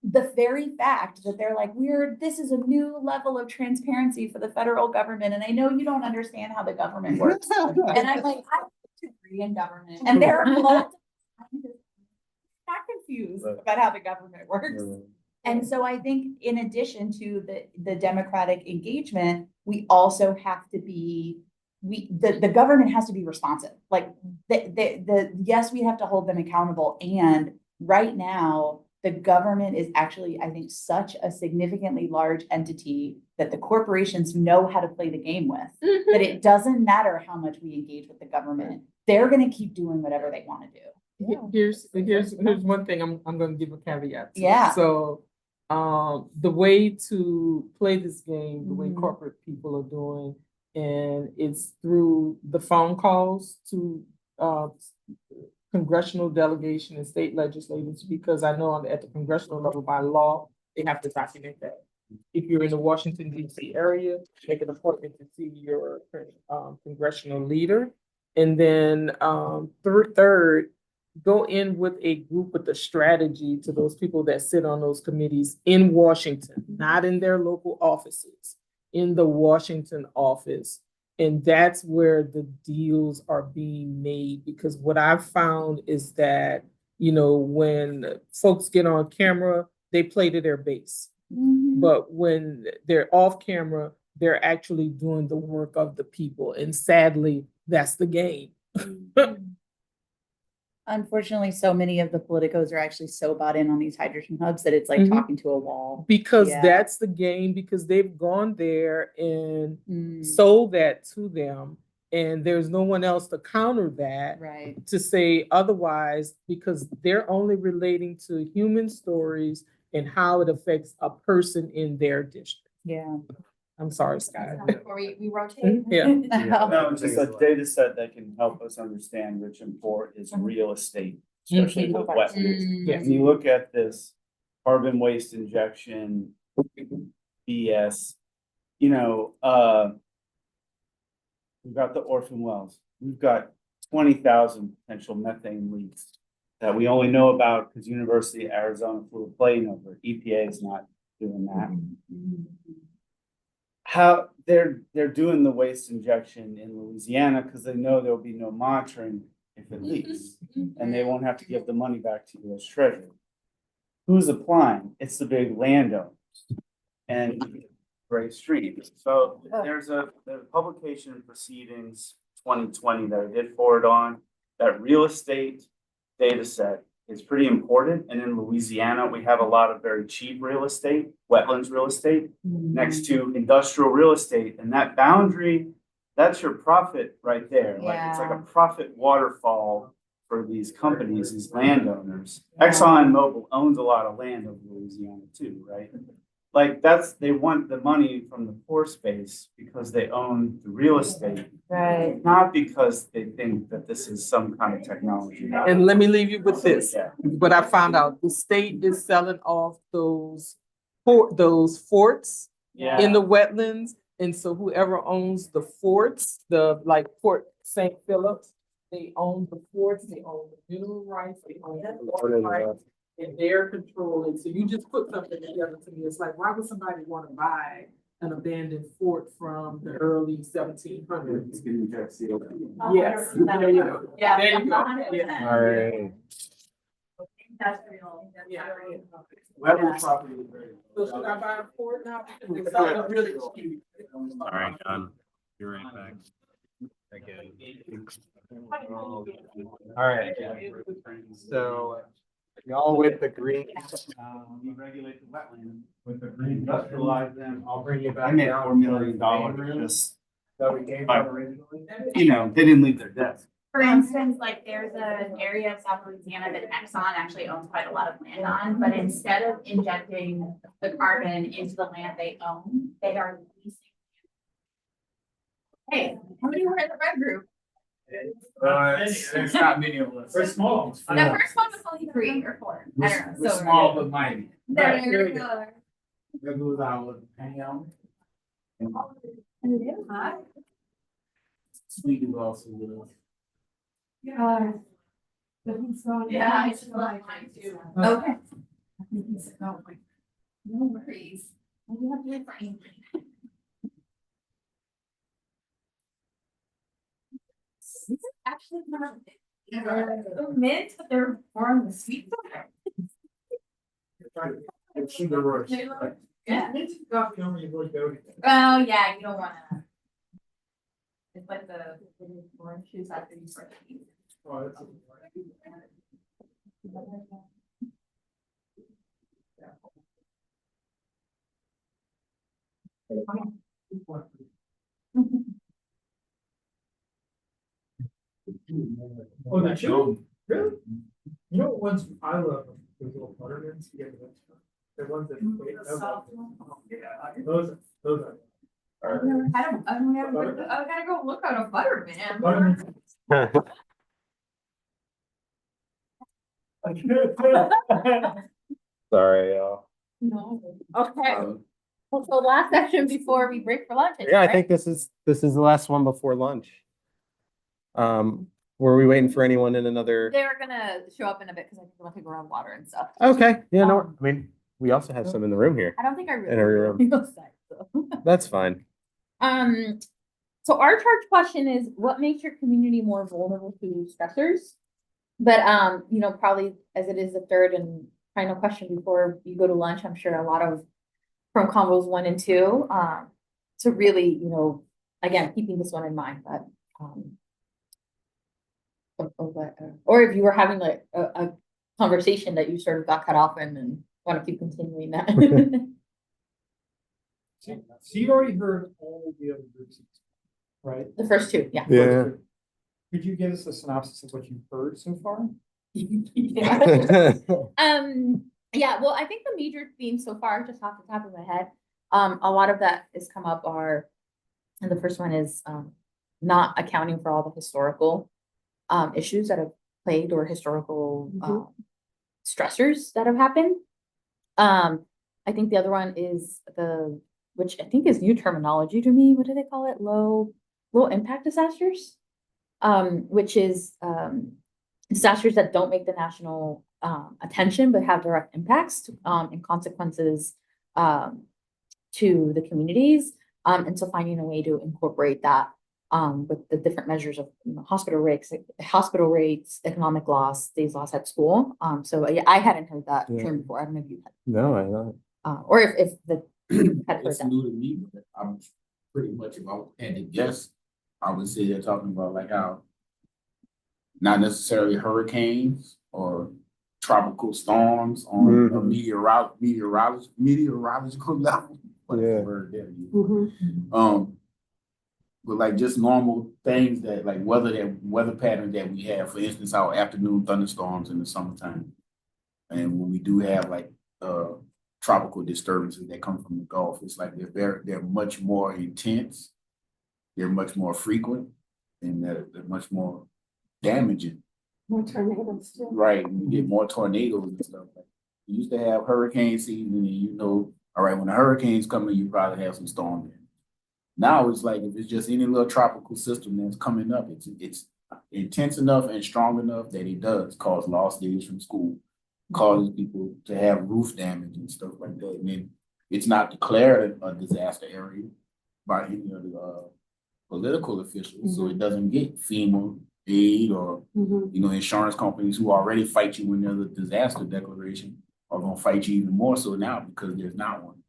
the very fact that they're like, this is a new level of transparency for the federal government. And I know you don't understand how the government works. And I'm like, I have a degree in government. And there are multiple times not confused about how the government works. And so I think in addition to the democratic engagement, we also have to be, the government has to be responsive. Like yes, we have to hold them accountable. And right now, the government is actually, I think, such a significantly large entity that the corporations know how to play the game with, that it doesn't matter how much we engage with the government. They're going to keep doing whatever they want to do. Here's one thing I'm going to give a caveat to. Yeah. So, the way to play this game, the way corporate people are doing, and it's through the phone calls to congressional delegation and state legislators, because I know at the congressional level by law, they have to document that. If you're in the Washington DC area, make an appointment to see your congressional leader. And then third, go in with a group with a strategy to those people that sit on those committees in Washington, not in their local offices, in the Washington office. And that's where the deals are being made, because what I've found is that, when folks get on camera, they play to their base. But when they're off camera, they're actually doing the work of the people. And sadly, that's the game. Unfortunately, so many of the politicos are actually so bought in on these hydrogen hubs that it's like talking to a wall. Because that's the game, because they've gone there and sold that to them. And there's no one else to counter that, Right. to say otherwise, because they're only relating to human stories and how it affects a person in their district. Yeah. I'm sorry, Scott. Before we rotate. Yeah. No, just a data set that can help us understand rich and poor is real estate, especially with wetlands. Yes. When you look at this carbon waste injection BS, we've got the orphan wells. We've got 20,000 potential methane leaks that we only know about because University of Arizona flew a plane over. EPA is not doing that. How they're doing the waste injection in Louisiana because they know there'll be no monitoring if it leaks, and they won't have to give the money back to U.S. Treasury. Who's applying? It's the big landowners and Great Stream. So there's the publication and proceedings 2020 that I did forward on. That real estate data set is pretty important. And in Louisiana, we have a lot of very cheap real estate, wetlands real estate, next to industrial real estate. And that boundary, that's your profit right there. Like it's like a profit waterfall for these companies, these landowners. ExxonMobil owns a lot of land over Louisiana too, right? like, they want the money from the pore space because they own the real estate, Right. not because they think that this is some kind of technology. And let me leave you with this. Yeah. But I found out the state is selling off those forts Yeah. in the wetlands. And so whoever owns the forts, like Fort St. Phillips, they own the forts, they own the mineral rights, they own the water rights, and they're controlling. So you just put something together to me. It's like, why would somebody want to buy an abandoned fort from the early 1700s? It's getting Jersey. Yes. There you go. Yeah. There you go. Yeah. All right. Industrial. Yeah. Wetland property is very. So should I buy a fort now? Because it's not really cheap. All right, John. You're right back. Again. All right. So y'all with the green, We regulate the wetland, with the green industrialize them. I'll bring you I back made down. $4 million just, That we gave out originally. you know, they didn't leave their desk. For instance, like there's an area of South Louisiana that Exxon actually owns quite a lot of land on, but instead of injecting the carbon into the land they own, they are leasing. Hey, how many were in the red group? There's not many of us. We're small. The first one was only 3 or 4. I don't know. We're So small but mighty. there you go. That goes our hangout. Sweet is also with us. Yeah, I just love mine too. Okay. No worries. We have to wait for anything. This is actually not. They're mint, but they're more on the sweet side. Yeah. Well, yeah, you don't wanna. It's like the orange juice after you start to eat. Oh, that show? Really? You know what ones I love, those little buttermans, you get the ones that. Those are. I've never had a, I gotta go look at a Butterman. Sorry, y'all. No. Okay. Well, so last section before we break for lunch. Yeah, I right? think this is the last one before lunch. Were we waiting for anyone in another? They're gonna show up in a bit because I think they want to go around water and stuff. Okay, yeah, no, I mean, we also have some in the room here. I don't think I In every room. really. know that, so. That's fine. So our charge question is, what makes your community more vulnerable to stressors? But, you know, probably as it is the third and final question before you go to lunch, I'm sure a lot of from combos 1 and 2, to really, you know, again, keeping this one in mind, but, or if you were having like a conversation that you sort of got cut off in and want to keep continuing that. So you've already heard all the other groups, right? The first 2, yeah. Yeah. Could you give us a synopsis of what you've heard so far? Yeah. Yeah, well, I think the major themes so far, just off the top of my head, a lot of that has come up and the first one is not accounting for all the historical issues that have plagued or historical stressors that have happened. I think the other one is which I think is new terminology to me. What do they call it? Low impact disasters, which is disasters that don't make the national attention, but have direct impacts and consequences to the communities. And so finding a way to incorporate that with the different measures of hospital rates, economic loss, days lost at school. So yeah, I hadn't heard that term before. I don't know if you had. No, I don't. Or if the had heard It's that. new to me, but I'm pretty much, if I had to guess, I would say they're talking about like how not necessarily hurricanes or tropical storms on a meteorological level. Whatever word that is. But like just normal things that like weather patterns that we have, for instance, our afternoon thunderstorms in the summertime. And when we do have like tropical disturbances that come from the Gulf. It's like they're much more intense, they're much more frequent, and they're much more damaging. More tornadoes too. Right, and you get more tornadoes and stuff. Like, you used to have hurricane season, and you know, all right, when the hurricane's coming, you probably have some storm there. Now it's like if it's just any little tropical system that's coming up, it's intense enough and strong enough that it does cause lost days from school, causes people to have roof damage and stuff like that. And then it's not declared a disaster area by any of the political officials, so it doesn't get FEMA aid or you know, insurance companies who already fight you when there's a disaster declaration are gonna fight you even more so now because there's not one.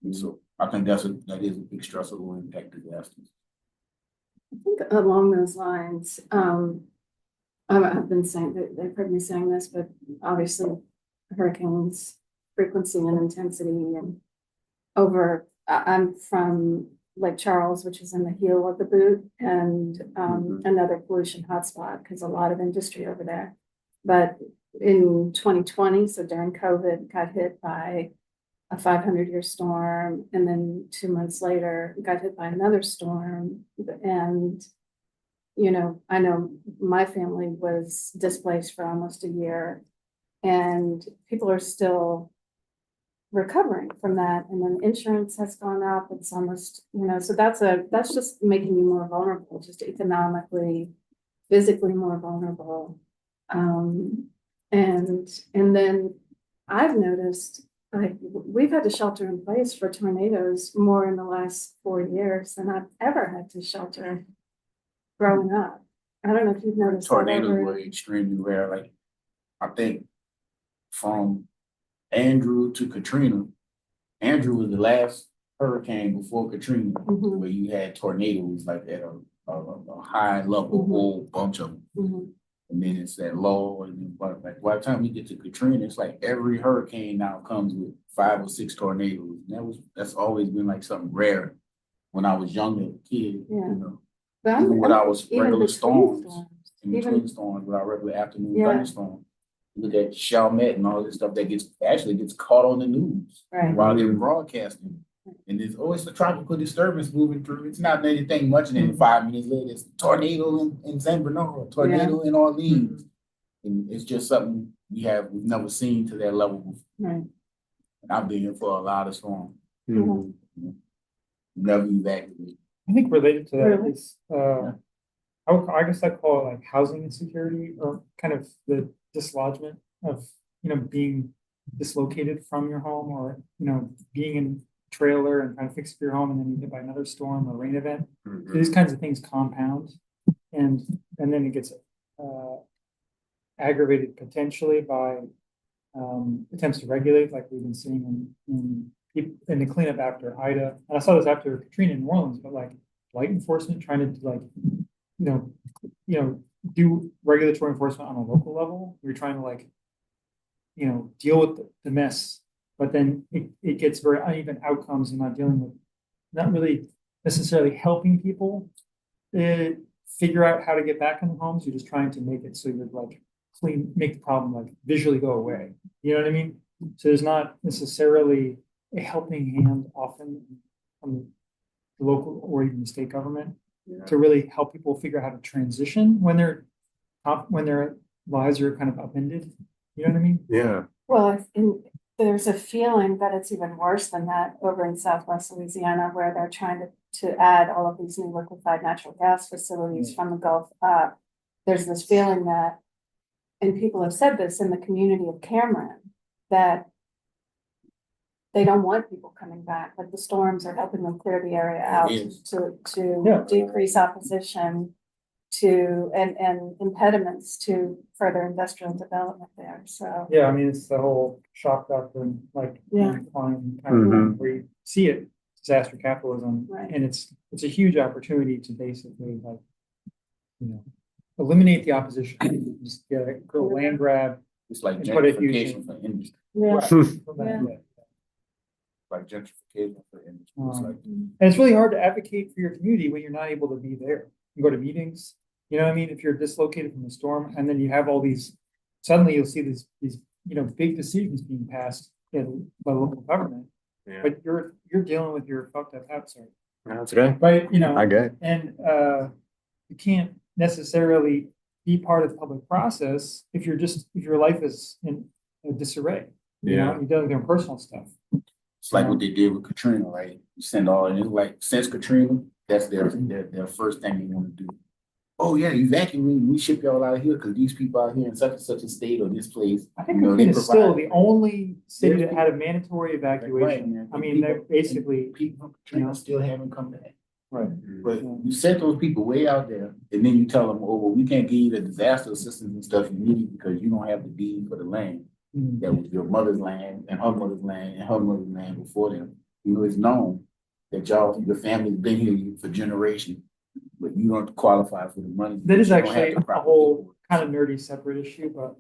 And so I think that is a big stressor will impact disasters. I think along those lines, I've been saying that they've heard me saying this, but obviously hurricanes frequency and intensity and I'm from Lake Charles, which is in the heel of the boot, and another pollution hotspot because a lot of industry over there. But in 2020, so during COVID, got hit by a 500-year storm, and then 2 months later got hit by another storm. And you know, I know my family was displaced for almost a year, and people are still recovering from that, and then insurance has gone up. It's almost, you know, so that's just making you more vulnerable, just economically, physically more vulnerable. And then I've noticed, like, we've had to shelter in place for tornadoes more in the last 4 years than I've ever had to shelter growing up. I don't know if you've noticed that Tornadoes over. were extremely rare. Like I think from Andrew to Katrina, Andrew was the last hurricane before Katrina where you had tornadoes like at a high level, whole bunch of them. And then it's that low, and then like by the time we get to Katrina, it's like every hurricane now comes with 5 or 6 tornadoes. And that's always been like something rare when I was younger, kid, you know. But Even without regular between storms, in even- between storms, without regular afternoon thunderstorms. Look at Chalmette and all this stuff that gets caught on the news while they're broadcasting. And there's always a tropical disturbance moving through. It's not anything much, and then 5 minutes later, it's a tornado in San Bernardino, tornado in Orleans. And it's just something we've never seen to that level before. Right. And I've been here for a lot of storms. Never evacuated. I think related to that Really? is, I guess I call it like housing insecurity, or kind of the dislodgement of, you know, being dislocated from your home, or, you know, being in a trailer and trying to fix your home and then you hit by another storm or rain event. So these kinds of things compound, and then it gets aggravated potentially by attempts to regulate, like we've been seeing in the cleanup after Ida. And I saw this after Katrina in New Orleans, but like light enforcement trying to like, you know, do regulatory enforcement on a local level. We're trying to like, you know, deal with the mess, but then it gets very uneven outcomes and not really necessarily helping people figure out how to get back in the homes. You're just trying to make it so you're like make the problem like visually go away. You know what I mean? So there's not necessarily a helping hand often from the local or even the state government to really help people figure out how to transition when their lives are kind of upended. You know what I mean? Yeah. Well, there's a feeling that it's even worse than that over in Southwest Louisiana, where they're trying to add all of these new liquefied natural gas facilities from the Gulf up. There's this feeling that, and people have said this in the community of Cameron, that they don't want people coming back, but the storms are helping them clear the area out to decrease opposition to and impediments to further industrial development there. So yeah, I mean, it's the whole shock doctrine, like kind of where you see it, disaster capitalism, and it's a huge opportunity to basically like, you know, eliminate the opposition, just go land grab. It's like gentrification for industry. Like gentrification for industry. And it's really hard to advocate for your community when you're not able to be there. You go to meetings, you know what I mean? If you're dislocated from the storm, and then you have all these, suddenly you'll see these, you know, big decisions being passed by local government, Yeah, but you're dealing with your fucked up house, that's okay. right? You know, I get it. and you can't necessarily be part of the public process if your life is in a disarray. You know, Yeah. you're dealing with your personal stuff. It's like what they did with Katrina, right? You send all, and it's like, since Katrina, that's their first thing they want to do. Oh, yeah, evacuate, we ship y'all out of here, because these people out here in such and such a state or this place. I think you know, Katrina they is still provide- the only city There's that had a mandatory evacuation. man. I mean, they're basically, People from Katrina still haven't come back. right. But you sent those people way out there, and then you tell them, oh, well, we can't give you the disaster assistance and stuff you need because you don't have the deed for the land. Mm. That was your mother's land and her mother's land and her mother's land before them. You know, it's known that your family's been here for generations, but you don't qualify for the money. That is You don't have actually the a proper whole paperwork. kind of nerdy separate issue, but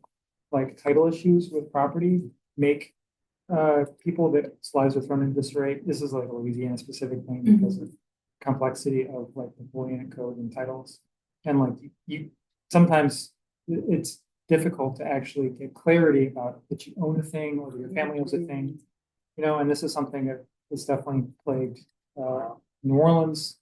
like title issues with property make people that lives are thrown into disarray. This is like a Louisiana specific thing because of complexity of like the Napoleonic code and titles. And like you sometimes it's difficult to actually get clarity about that you own a thing or that your family owns a thing. You know, and this is something that has definitely plagued New Orleans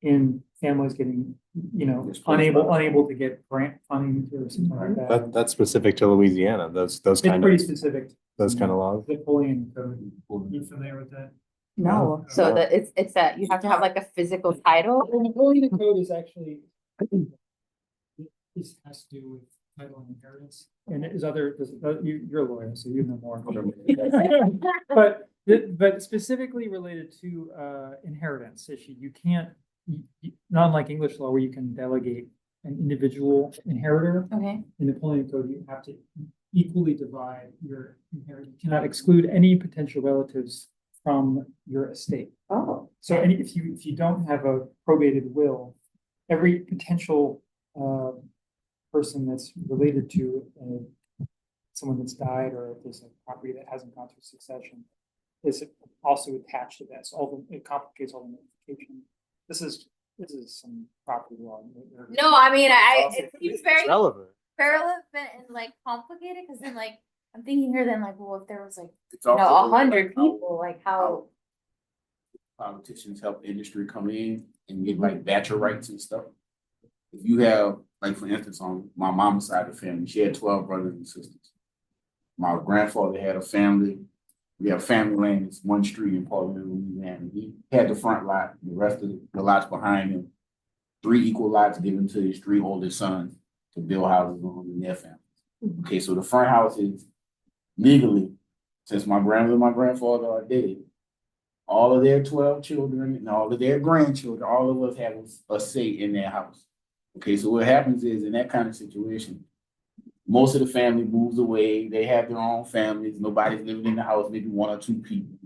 in families getting, you know, unable to get grant funding or something like that. That's specific to Louisiana, those It's kind pretty of, specific. those kind of laws. Napoleon code. You familiar with that? No, so that it's that you have to have like a physical title. Well, Napoleon code is actually, this has to do with title and inheritance. And it is you're a lawyer, so you know more. But specifically related to inheritance issue, you can't, not like English law where you can delegate an individual inheritor. Okay. In Napoleon code, you have to equally divide your inheritance. You cannot exclude any potential relatives from your estate. Oh. So if you don't have a probated will, every potential person that's related to someone that's died or if there's a property that hasn't gone through succession is also attached to that. So it complicates all the notification. This is some property law. No, I mean, it seems very relevant. relevant and like complicated, because then like, I'm thinking here then like, well, if there was like, It's you know, also 100 like how people, like how, politicians help industry come in and get like bachelor rights and stuff. If you have, like, for instance, on my mom's side of the family, she had 12 brothers and sisters. My grandfather had a family. We have family land, it's one street in Portland, Louisiana. He had the front lot, the rest of the lots behind him. 3 equal lots given to his 3 oldest sons to build houses on in their families. Okay, so the front house is legally, since my grandmother and my grandfather are dead, all of their 12 children and all of their grandchildren, all of us have a say in their house. Okay, so what happens is in that kind of situation, most of the family moves away. They have their own families. Nobody's living in the house, maybe 1 or 2 people.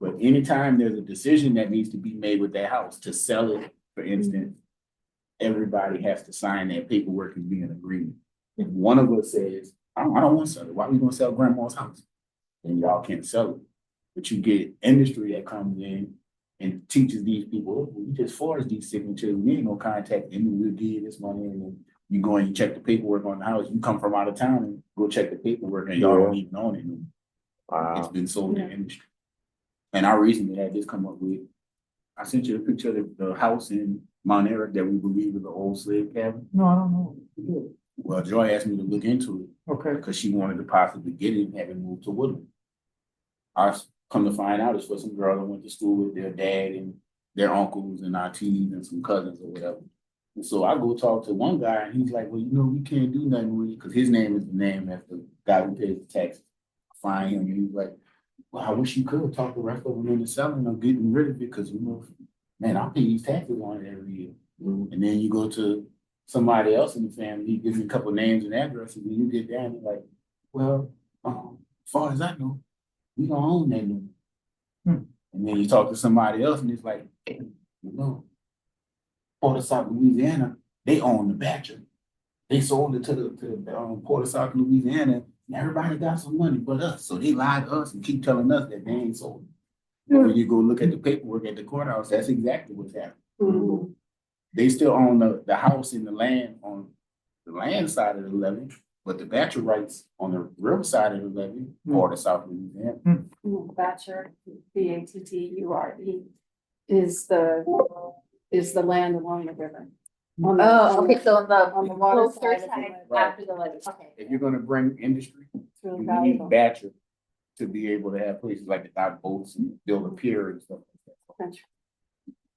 But anytime there's a decision that needs to be made with that house to sell it, for instance, everybody has to sign that paperwork and be in agreement. If one of us says, I don't want to sell it, why are we going to sell grandma's house? Then y'all can't sell it. But you get industry that comes in and teaches these people, oh, we just forged these signatures, we ain't gonna contact them, we'll give you this money, and then you go and you check the paperwork on the house, you come from out of town and go check the paperwork and y'all don't even own it anymore. It's been sold in industry. And I recently had this come up with, I sent you a picture of the house in Mount Eric that we believe is an old slave cabin. No, I don't know. Well, Joy asked me to look into it Okay. because she wanted to possibly get it and have it moved to Woodland. I come to find out it's for some girl that went to school with their dad and their uncles and aunties and some cousins or whatever. And so I go talk to one guy and he's like, well, you know, we can't do nothing with it because his name is the name after the guy who pays the taxes. I find him and he's like, well, I wish you could talk the rest of them into selling or getting rid of it because, you know, man, I pay these taxes on it every year. And then you go to somebody else in the family, he gives you a couple names and addresses, and you get down and like, well, as far as I know, we don't own that no more. And then you talk to somebody else and it's like, you know, Port of South Louisiana, they own the Bachelor. They sold it to the Port of South Louisiana, and everybody got some money but us. So they lie to us and keep telling us that they ain't sold it. But when you go look at the paperwork at the courthouse, that's exactly what's happening. They still own the house and the land on the land side of the levee, But the Batcher rights on the river side of the levee or the South Louisiana. Batcher, Batture is the land along the river. On the- Oh, okay, so on on the water closer side of the side lake. after the levee, okay. If you're gonna bring industry, It's really you valuable. need Batcher to be able to have places like the dock boats and build a pier and stuff like that. That's